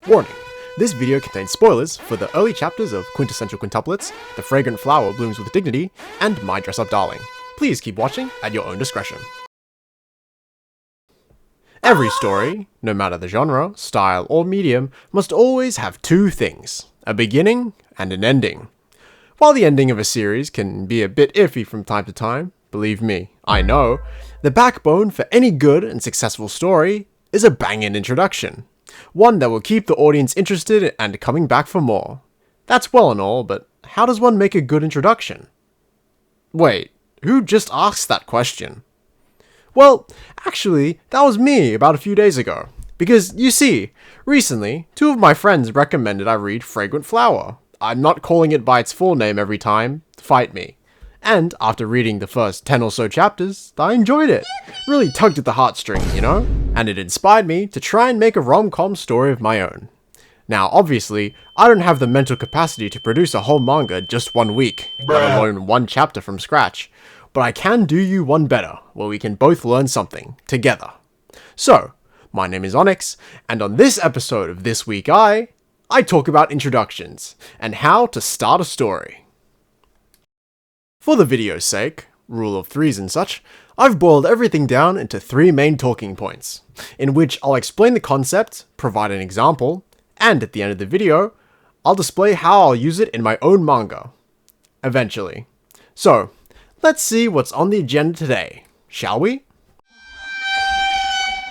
Warning, this video contains spoilers for the early chapters of Quintessential Quintuplets, The Fragrant Flower Blooms with Dignity, and My Dress Up Darling. Please keep watching at your own discretion. Every story, no matter the genre, style, or medium, must always have two things: a beginning and an ending. While the ending of a series can be a bit iffy from time to time, believe me, I know, the backbone for any good and successful story is a banging introduction. One that will keep the audience interested and coming back for more. That's well and all, but how does one make a good introduction? Wait, who just asked that question? Well, actually, that was me about a few days ago. Because, you see, recently, two of my friends recommended I read Fragrant Flower. I'm not calling it by its full name every time, fight me. And after reading the first 10 or so chapters, I enjoyed it. Really tugged at the heartstrings, you know? And it inspired me to try and make a rom-com story of my own. Now, obviously, I don't have the mental capacity to produce a whole manga just 1 week, let alone one chapter from scratch. But I can do you one better, where we can both learn something, together. So, my name is Onyx, and on this episode of This Week I talk about introductions, and how to start a story. For the video's sake, rule of threes and such, I've boiled everything down into 3 main talking points, in which I'll explain the concept, provide an example, and at the end of the video, I'll display how I'll use it in my own manga. Eventually. So, let's see what's on the agenda today, shall we?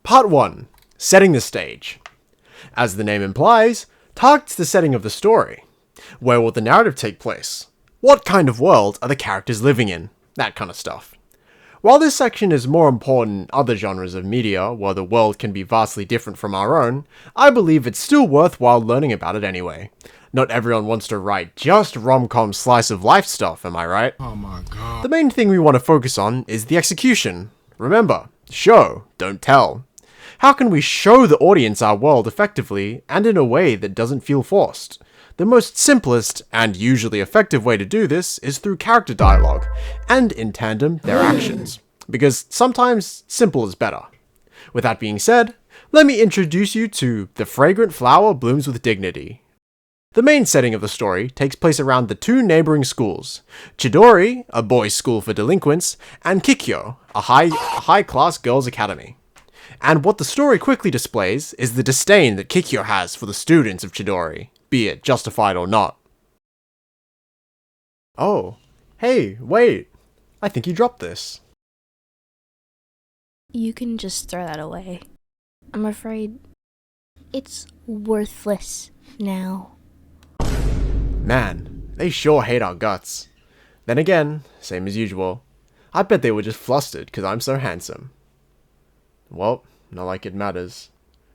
Part 1. Setting the stage. As the name implies, targets the setting of the story. Where will the narrative take place? What kind of world are the characters living in? That kind of stuff. While this section is more important in other genres of media, where the world can be vastly different from our own, I believe it's still worthwhile learning about it anyway. Not everyone wants to write just rom-com slice of life stuff, am I right? Oh my god. The main thing we want to focus on is the execution. Remember, show, don't tell. How can we show the audience our world effectively and in a way that doesn't feel forced? The most simplest, and usually effective way to do this is through character dialogue, and in tandem, their actions. Because sometimes, simple is better. With that being said, let me introduce you to The Fragrant Flower Blooms with Dignity. The main setting of the story takes place around the 2 neighboring schools, Chidori, a boys' school for delinquents, and Kikyo, a high-class girls' academy. And what the story quickly displays is the disdain that Kikyo has for the students of Chidori, be it justified or not. Oh, hey, wait, I think you dropped this. You can just throw that away. I'm afraid it's worthless now. Man, they sure hate our guts. Then again, same as usual, I bet they were just flustered because I'm so handsome. Well, not like it matters.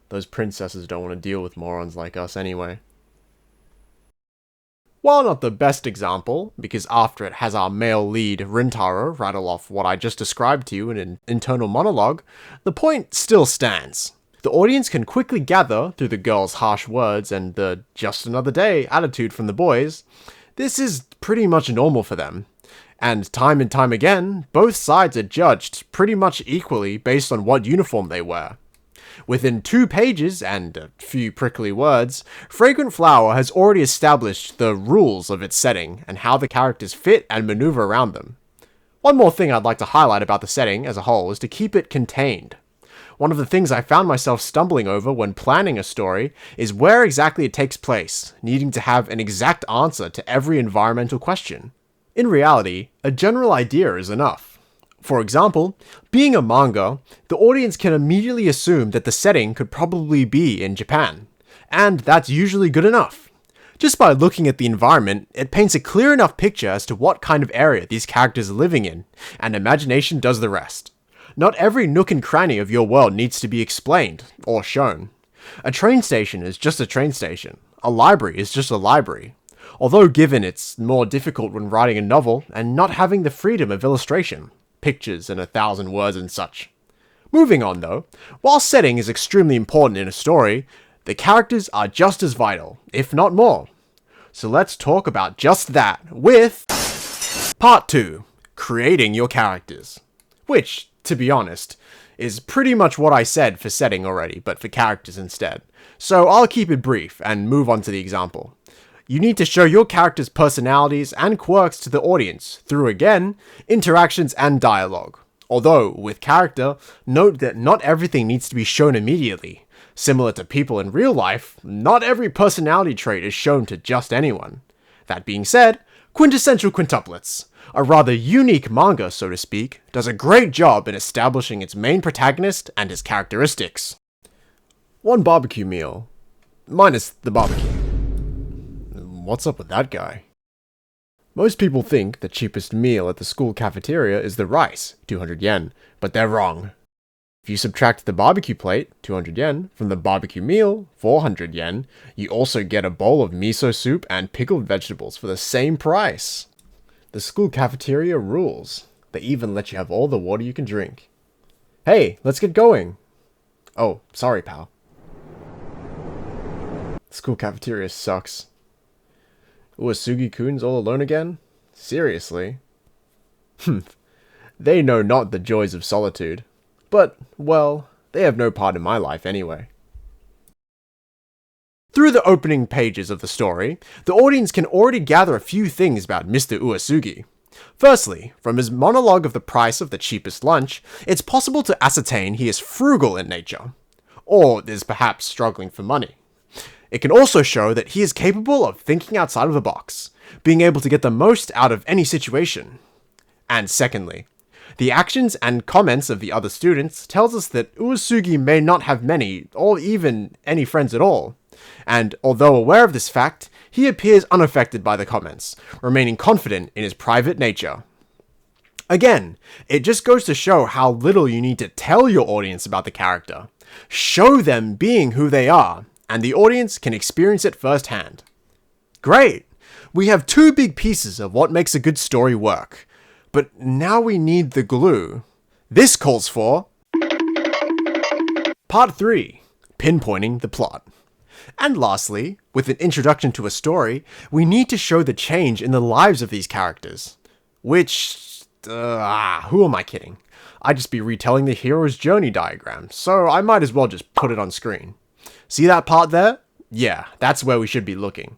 Those princesses don't want to deal with morons like us anyway. While not the best example, because after it has our male lead Rintaro rattle off what I just described to you in an internal monologue, the point still stands. The audience can quickly gather through the girl's harsh words and the just another day attitude from the boys. This is pretty much normal for them. And time again, both sides are judged pretty much equally based on what uniform they wear. Within 2 pages and a few prickly words, Fragrant Flower has already established the rules of its setting and how the characters fit and maneuver around them. One more thing I'd like to highlight about the setting as a whole is to keep it contained. One of the things I found myself stumbling over when planning a story is where exactly it takes place, needing to have an exact answer to every environmental question. In reality, a general idea is enough. For example, being a manga, the audience can immediately assume that the setting could probably be in Japan, and that's usually good enough. Just by looking at the environment, it paints a clear enough picture as to what kind of area these characters are living in, and imagination does the rest. Not every nook and cranny of your world needs to be explained, or shown. A train station is just a train station. A library is just a library. Although given it's more difficult when writing a novel and not having the freedom of illustration, pictures and 1,000 words and such. Moving on though, while setting is extremely important in a story, the characters are just as vital, if not more. So let's talk about just that with Part 2, Creating Your Characters. Which, to be honest, is pretty much what I said for setting already, but for characters instead. so I'll keep it brief and move on to the example. You need to show your character's personalities and quirks to the audience through, again, interactions and dialogue. Although, with character, note that not everything needs to be shown immediately. Similar to people in real life, not every personality trait is shown to just anyone. That being said, Quintessential Quintuplets, a rather unique manga, so to speak, does a great job in establishing its main protagonist and his characteristics. One barbecue meal. Minus the barbecue. What's up with that guy? Most people think the cheapest meal at the school cafeteria is the rice, 200 yen, but they're wrong. If you subtract the barbecue plate, 200 yen, from the barbecue meal, 400 yen, you also get a bowl of miso soup and pickled vegetables for the same price. The school cafeteria rules. They even let you have all the water you can drink. Hey, let's get going. Oh, sorry, pal. School cafeteria sucks. Uesugi-kun's all alone again? Seriously? They know not the joys of solitude. But, well, they have no part in my life anyway. Through the opening pages of the story, the audience can already gather a few things about Mr. Uesugi. Firstly, from his monologue of the price of the cheapest lunch, it's possible to ascertain he is frugal in nature, or is perhaps struggling for money. It can also show that he is capable of thinking outside of the box, being able to get the most out of any situation. And secondly, the actions and comments of the other students tells us that Uesugi may not have many, or even any friends at all. And although aware of this fact, he appears unaffected by the comments, remaining confident in his private nature. Again, it just goes to show how little you need to tell your audience about the character. Show them being who they are, and the audience can experience it firsthand. Great! We have two big pieces of what makes a good story work. But now we need the glue. This calls for Part 3. Pinpointing the plot. And lastly, with an introduction to a story, we need to show the change in the lives of these characters. Which, who am I kidding? I'd just be retelling the hero's journey diagram, so I might as well just put it on screen. See that part there? Yeah, that's where we should be looking.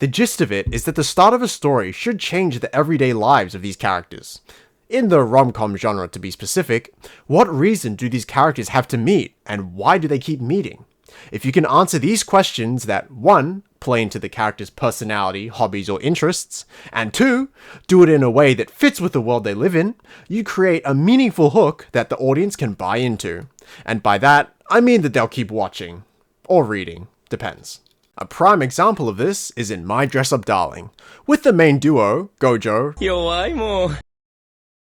The gist of it is that the start of a story should change the everyday lives of these characters. In the rom-com genre to be specific, what reason do these characters have to meet, and why do they keep meeting? If you can answer these questions that 1. Play into the character's personality, hobbies, or interests, and 2. Do it in a way that fits with the world they live in, you create a meaningful hook that the audience can buy into. And by that, I mean that they'll keep watching. Or reading. Depends. A prime example of this is in My Dress-Up Darling, with the main duo, Gojo...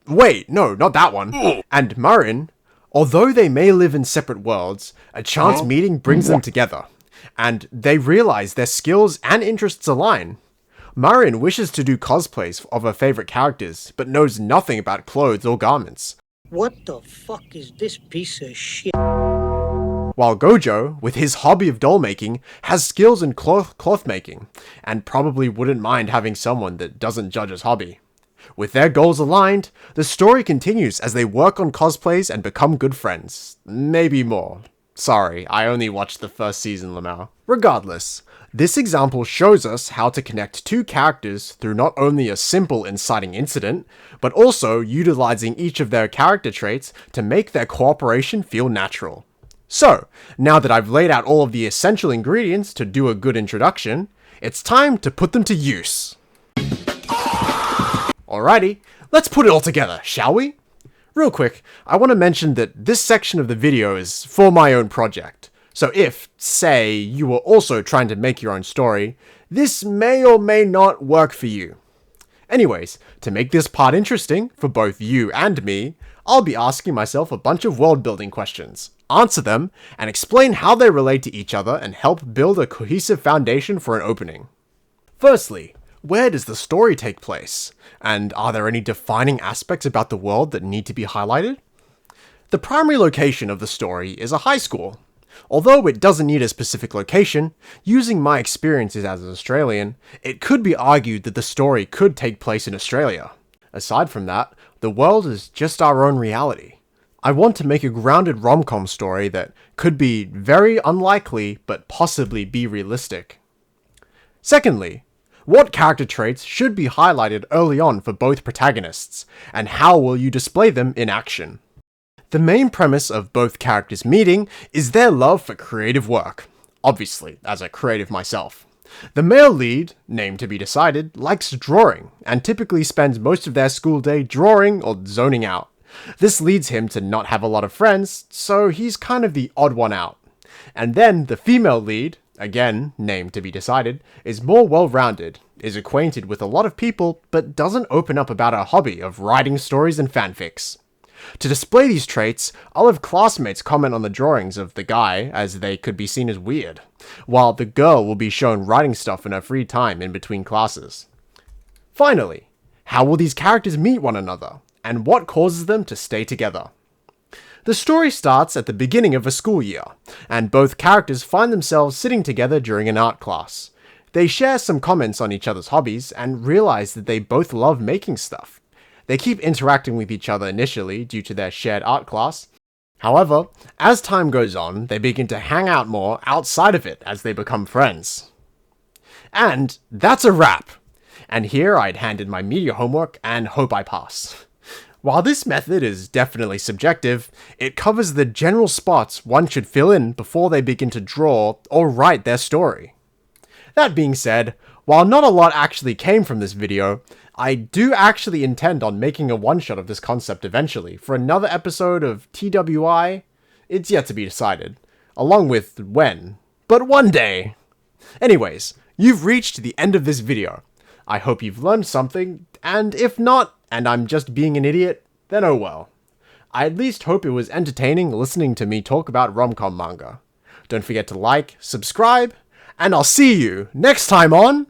Wait, no, not that one. And Marin. Although they may live in separate worlds, a chance meeting brings them together, and they realize their skills and interests align. Marin wishes to do cosplays of her favorite characters, but knows nothing about clothes or garments. What the fuck is this piece of shit? While Gojo, with his hobby of doll making, has skills in cloth making, and probably wouldn't mind having someone that doesn't judge his hobby. With their goals aligned, the story continues as they work on cosplays and become good friends. Maybe more. Sorry, I only watched the first season, Lamau. Regardless, this example shows us how to connect two characters through not only a simple inciting incident, but also utilizing each of their character traits to make their cooperation feel natural. So, now that I've laid out all of the essential ingredients to do a good introduction, it's time to put them to use. Alrighty, let's put it all together, shall we? Real quick, I want to mention that this section of the video is for my own project. So if, say, you were also trying to make your own story, this may or may not work for you. Anyways, to make this part interesting for both you and me, I'll be asking myself a bunch of world building questions, answer them, and explain how they relate to each other and help build a cohesive foundation for an opening. Firstly, where does the story take place? And are there any defining aspects about the world that need to be highlighted? The primary location of the story is a high school. Although it doesn't need a specific location, using my experiences as an Australian, it could be argued that the story could take place in Australia. Aside from that, the world is just our own reality. I want to make a grounded rom-com story that could be very unlikely but possibly be realistic. Secondly, what character traits should be highlighted early on for both protagonists, and how will you display them in action? The main premise of both characters meeting is their love for creative work. Obviously, as a creative myself. The male lead, name to be decided, likes drawing, and typically spends most of their school day drawing or zoning out. This leads him to not have a lot of friends, so he's kind of the odd one out. And then the female lead, again, name to be decided, is more well-rounded, is acquainted with a lot of people, but doesn't open up about her hobby of writing stories and fanfics. To display these traits, I'll have classmates comment on the drawings of the guy, as they could be seen as weird, while the girl will be shown writing stuff in her free time in between classes. Finally, how will these characters meet one another, and what causes them to stay together? The story starts at the beginning of a school year, and both characters find themselves sitting together during an art class. They share some comments on each other's hobbies, and realize that they both love making stuff. They keep interacting with each other initially due to their shared art class. However, as time goes on, they begin to hang out more outside of it as they become friends. And that's a wrap! And here I'd hand in my media homework and hope I pass. While this method is definitely subjective, it covers the general spots one should fill in before they begin to draw or write their story. That being said, while not a lot actually came from this video, I do actually intend on making a one-shot of this concept eventually for another episode of TWI. It's yet to be decided, along with when, but one day. Anyways, you've reached the end of this video. I hope you've learned something, and if not, and I'm just being an idiot, then oh well. I at least hope it was entertaining listening to me talk about rom-com manga. Don't forget to like, subscribe, and I'll see you next time on